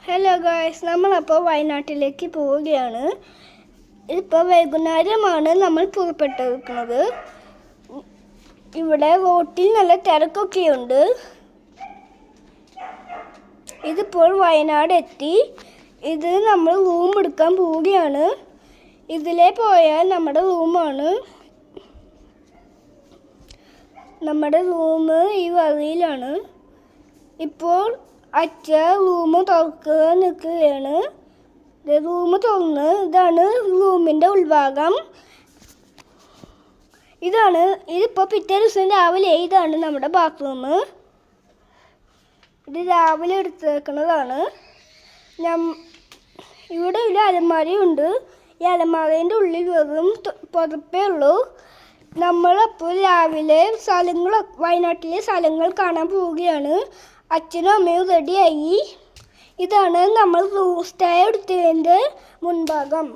Hello guys, നമ്മളപ്പോൾ വയനാട്ടിലേക്ക് പോവുകയാണ്. ഇപ്പോൾ വൈകുന്നേരമാണ് നമ്മൾ പുറപ്പെട്ടിരിക്കുന്നത്. ഇവിടെ റോട്ടിൽ നല്ല തിരക്കൊക്കെയുണ്ട്. ഇതിപ്പോൾ വയനാട് എത്തി. ഇത് നമ്മൾ റൂം എടുക്കാൻ പോവുകയാണ്. ഇതിലേ പോയാൽ നമ്മുടെ റൂമാണ്. നമ്മുടെ റൂം ഈ വഴിയിലാണ്. ഇപ്പോൾ അച്ഛ റൂം തുറക്കാൻ നിൽക്കുകയാണ്. റൂം തുറന്ന് ഇതാണ് റൂമിൻ്റെ ഉൾഭാഗം. ഇതിപ്പോൾ പിറ്റേ ദിവസം രാവിലെ ഇതാണ് നമ്മുടെ ബാത്റൂം. ഇത് രാവിലെ എടുത്തേക്കുന്നതാണ്. ഇവിടെ ഒരു അലമാരയുണ്ട്. ഈ അലമാരേൻ്റെ ഉള്ളിൽ വെറും പുതപ്പേ ഉള്ളൂ. നമ്മളപ്പോൾ രാവിലെ വയനാട്ടിലെ സ്ഥലങ്ങൾ കാണാൻ പോവുകയാണ്. അച്ഛനും അമ്മയും റെഡിയായി. ഇതാണ് നമ്മൾ സ്റ്റേ എടുത്തതിൻ്റെ മുൻഭാഗം.